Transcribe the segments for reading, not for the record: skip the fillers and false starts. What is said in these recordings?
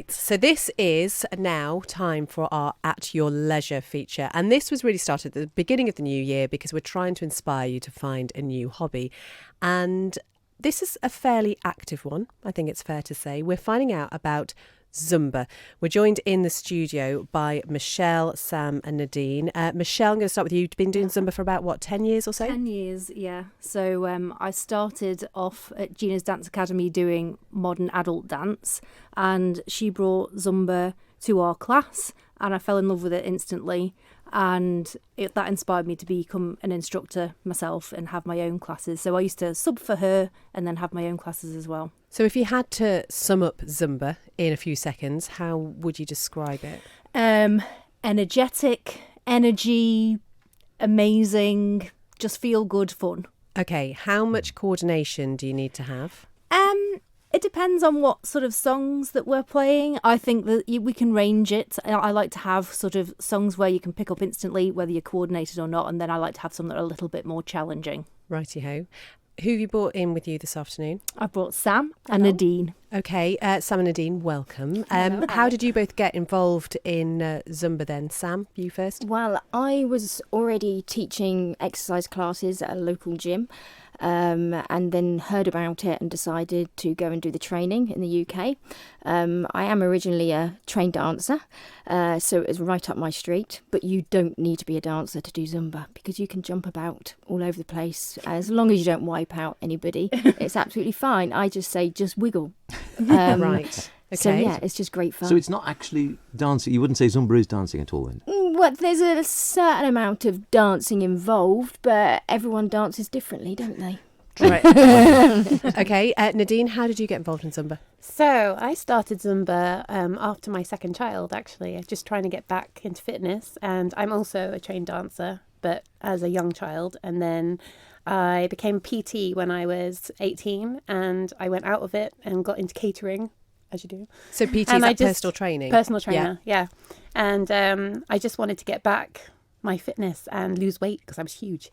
Right, so this is now time for our At Your Leisure feature. And this was really started at the beginning of the new year because we're trying to inspire you to find a new hobby. And this is a fairly active one, I think it's fair to say. We're finding out about Zumba. We're joined in the studio by Michelle, Sam and Nadine. Michelle, I'm going to start with you. You've been doing Zumba for about, 10 years or so? 10 years, yeah. So I started off at Gina's Dance Academy doing modern adult dance, and she brought Zumba to our class, and I fell in love with it instantly. And that inspired me to become an instructor myself and have my own classes. So I used to sub for her and then have my own classes as well. So if you had to sum up Zumba in a few seconds, how would you describe it? Energetic, energy, amazing, just feel good fun. Okay, how much coordination do you need to have? It depends on what sort of songs that we're playing. I think that we can range it. I like to have sort of songs where you can pick up instantly whether you're coordinated or not, and then I like to have some that are a little bit more challenging. Righty-ho. Who have you brought in with you this afternoon? I brought Sam and Nadine. Okay, Sam and Nadine, welcome. How did you both get involved in Zumba then? Sam, you first. Well, I was already teaching exercise classes at a local gym, and then heard about it and decided to go and do the training in the UK. I am originally a trained dancer, so it was right up my street, but you don't need to be a dancer to do Zumba because you can jump about all over the place. As long as you don't wipe out anybody, it's absolutely fine. I just say, just wiggle. Right. Okay. So yeah, it's just great fun. So it's not actually dancing. You wouldn't say Zumba is dancing at all then? Well, there's a certain amount of dancing involved, but everyone dances differently, don't they? Right. Okay, Nadine, how did you get involved in Zumba? So I started Zumba after my second child, actually, just trying to get back into fitness. And I'm also a trained dancer, but as a young child. And then I became PT when I was 18, and I went out of it and got into catering, as you do. So PT is like personal training? Personal trainer, yeah. And I just wanted to get back my fitness and lose weight because I was huge.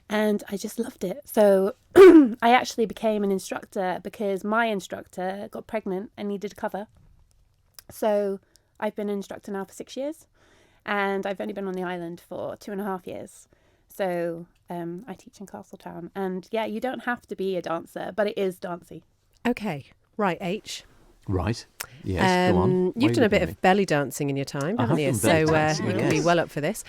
And I just loved it. So I actually became an instructor because my instructor got pregnant and needed cover. So I've been an instructor now for 6 years, and I've only been on the island for 2.5 years. So I teach in Castletown. And yeah, you don't have to be a dancer, but it is dancey. Okay, right, H. Right. Yes, go on. You've done a bit of belly dancing in your time, haven't you? So you can be well up for this.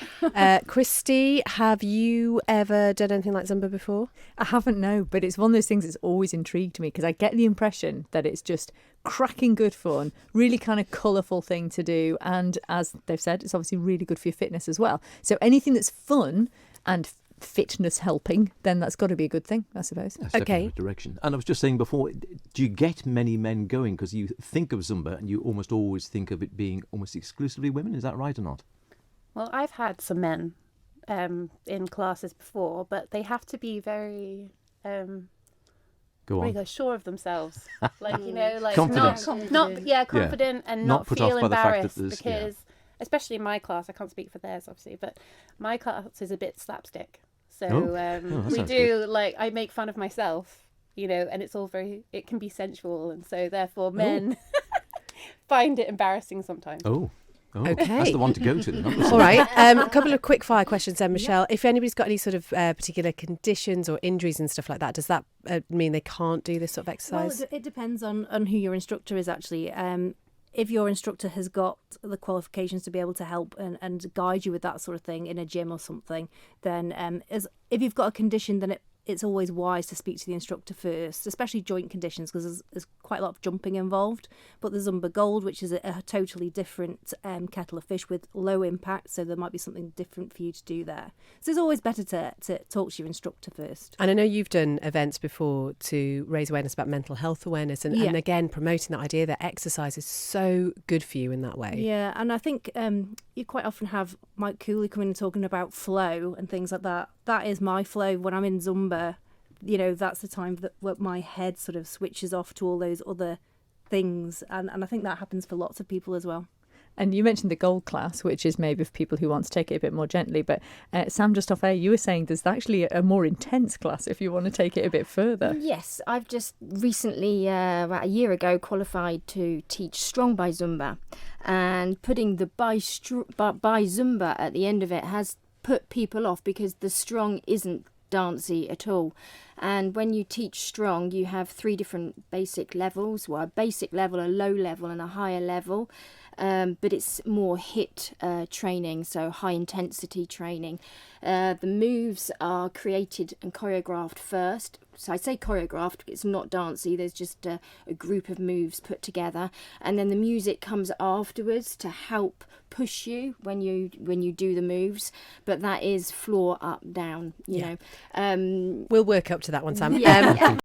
Christy, have you ever done anything like Zumba before? I haven't, no, but it's one of those things that's always intrigued me because I get the impression that it's just cracking good fun, really kind of colourful thing to do. And as they've said, it's obviously really good for your fitness as well. So anything that's fun and fitness helping, then that's got to be a good thing, I suppose. That's definitely the right direction. And I was just saying before, do you get many men going? Because you think of Zumba and you almost always think of it being almost exclusively women. Is that right or not? Well, I've had some men in classes before, but they have to be very Go on. sure of themselves. Like, like confident. confident and not put feel off by the fact that embarrassed there's- because, especially in my class, I can't speak for theirs obviously, but my class is a bit slapstick. So that we sounds do I make fun of myself, and it's all it can be sensual, and so therefore men find it embarrassing sometimes. Oh, Okay. That's the one to go to then. All right, a couple of quick fire questions then, Michelle. If anybody's got any sort of particular conditions or injuries and stuff like that, does that mean they can't do this sort of exercise? Well, it depends on who your instructor is actually. If your instructor has got the qualifications to be able to help and guide you with that sort of thing in a gym or something, then if you've got a condition, then it's always wise to speak to the instructor first, especially joint conditions, because there's quite a lot of jumping involved. But the Zumba Gold, which is a totally different kettle of fish with low impact, so there might be something different for you to do there. So it's always better to talk to your instructor first. And I know you've done events before to raise awareness about mental health awareness and again, promoting that idea that exercise is so good for you in that way. Yeah, and I think you quite often have Mike Cooley coming and talking about flow and things like that. That is my flow when I'm in Zumba. That's the time that my head sort of switches off to all those other things. And I think that happens for lots of people as well. And you mentioned the gold class, which is maybe for people who want to take it a bit more gently. But Sam, just off air, you were saying there's actually a more intense class if you want to take it a bit further. Yes, I've just recently, about a year ago, qualified to teach Strong by Zumba. And putting the by Zumba at the end of it has put people off because the strong isn't dancey at all. And when you teach strong, you have 3 different basic levels. Well, a basic level, a low level and a higher level. But it's more HIIT training, so high intensity training. The moves are created and choreographed first. So I say choreographed, it's not dancey, there's just a group of moves put together. And then the music comes afterwards to help push you when you do the moves. But that is floor up, down, you know. We'll work up to that one, Sam. Yeah.